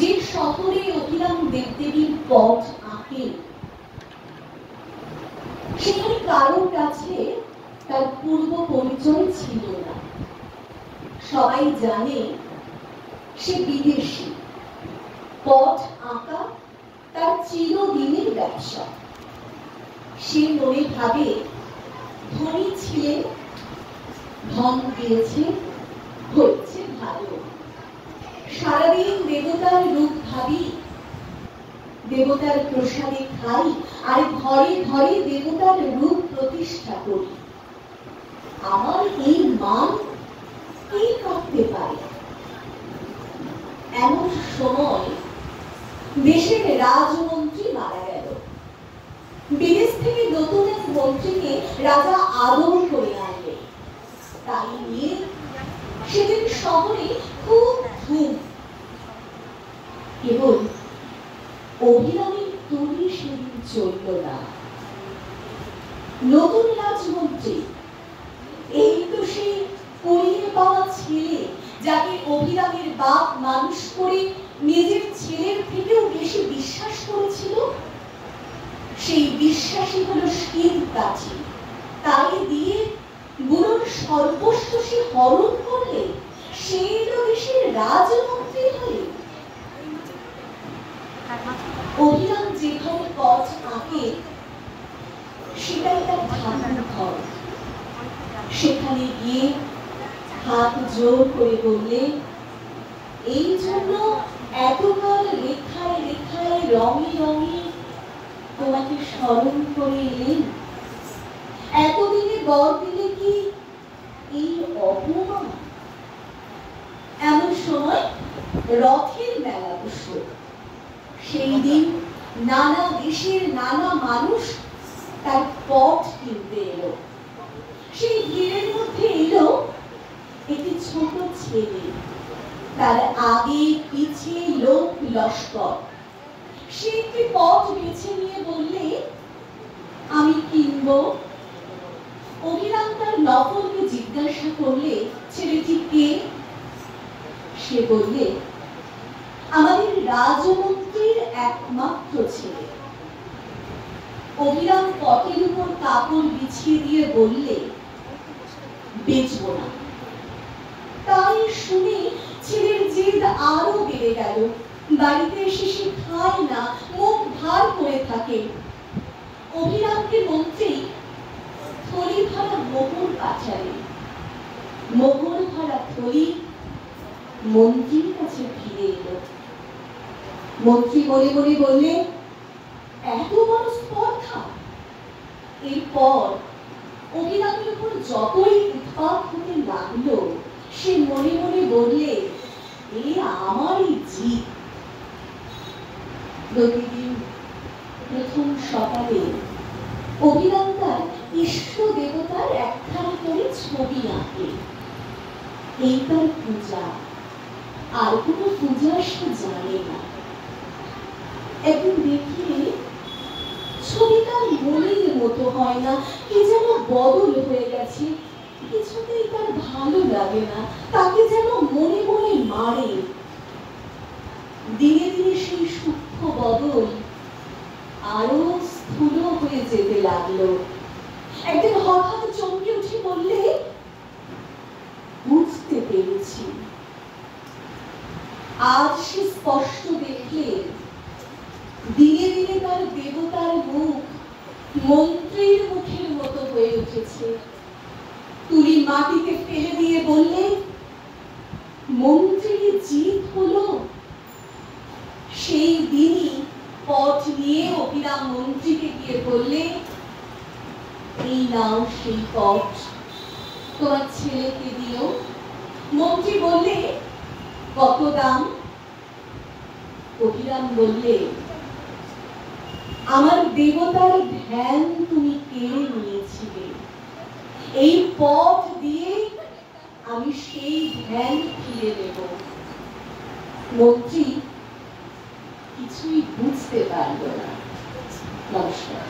যে শহরে অভিরাম দেবদেবীর পথ আঁকেন সেখানে কারোর কাছে তার পূর্ব পরিচয় ছিল না। সবাই জানে সে বিদেশি, পথ আঁকা তার চিরদিনের ব্যবসা। সে মনে ভাবে ধনী ছিলেন, ধন দিয়েছে, হচ্ছে ভালো। সারাদিন দেবতার রূপ ভাবি, দেবতার প্রসাদে খাই, আর ঘরে ঘরে দেবতার রূপ প্রতিষ্ঠা করি। আমার এই মান কে কাটতে পারে? এমন সময় দেশের রাজমন্ত্রী মারা গেল। বিদেশ থেকে নতুন এক মন্ত্রীকে রাজা আদর করে আনলেন। তাই নিয়ে সেদিন শহরে খুব ধুম। কেবল অভিরামের তৈরি সেদিন চলল না। নতুন রাজমন্ত্রী, এই তো সেই পড়িয়ে পাওয়া ছেলে যাকে অভিরামের বাপ মানুষ করে নিজের ছেলের থেকেও বেশি বিশ্বাস করেছিল। সেই বিশ্বাসী হলো শীত কাঠি। তাই দিয়ে বুড়োর সর্বস্ব সে হরণ করলে সেই দেশের রাজমন্ত্রী হয়ে। অভিরাম যেভাবে পথ আঁকে সেটাই তার ঠাকুর ঘর। সেখানে গিয়ে হাত জোর করে বললে, এই জন্য এতকাল রেখায় রেখায় রঙে রঙে তোমাকে স্মরণ করে এলেন। এতদিনে বর দিলে কি এই অপমান? এমন সময় রথের মেলা বসল। সেই দিন নানা দেশের নানা মানুষ তার পথ কিনতে এলো। সেই ভিড়ের মধ্যে এলো একটি ছোট ছেলে, তার আগে পিছিয়ে লোক লস্কর। সে একটি পথ বেছে নিয়ে বললে, আমি কিনবো। অভিরাম তার নকলকে জিজ্ঞাসা করলে, ছেলেটি কে? সে বললে, আমাদের রাজমন্ত্রীর একমাত্র ছেলে। অভিরাম পথের উপর কাপড় বিছিয়ে দিয়ে বললে, বেচবো না। তাই শুনে ছেলের জেদ আরো বেড়ে গেল। বাড়িতে এসে সে খায় না, মুখ ভার করে থাকে। অভিরামকে মন্ত্রী থলি ভরা মোহর পাঠালে। মোহর ভরা থলি মন্ত্রীর কাছে ফিরে এলো। মন্ত্রী মনে মনে বললে, এত বড় স্পর্ধা! এরপর অভিরামের উপর যতই উৎপাত হতে লাগলো, সে মনে মনে বললে, এ আমারই জিদ। প্রতিদিন প্রথম সকালে অভিরাম তার ইষ্ট দেবতার একখানা করে ছবি আঁকে। এই তার পূজা, আর কোনো পূজা সে জানে না। একদিন দেখলে ছবিটা মনের মতো হয় না, কি যেন বদল হয়ে গেছে। কিছুতেই তার ভালো লাগে না, তাকে যেন মনে মনে মারে। দিনে দিনে সেই সূক্ষ্ম বদল আরো স্থূল হয়ে যেতে লাগলো। একদিন হঠাৎ চমকে উঠে বললে, বুঝতে পেরেছি। আজ সে স্পষ্ট দেখলে দিনে দিনে তার দেবতার মুখ মন্ত্রীর মুখের মতো হয়ে উঠেছে। তুলি মাটিতে ফেলে দিয়ে বললে, মন্ত্রীর জিদ হলো। সেই দিনই পথ নিয়ে অভিরাম মন্ত্রীকে গিয়ে বললে, এই নাও সেই পথ, তোমার ছেলেকে দিও। মন্ত্রী বললে, কত দাম? অভিরাম বললে, আমার দেবতার ধ্যান তুমি কেড়ে নিয়েছিলে। এই পথ দিয়ে আমি সেই ধ্যান ফিরে দেব। মন্ত্রী কিছুই বুঝতে পারল না। নমস্কার।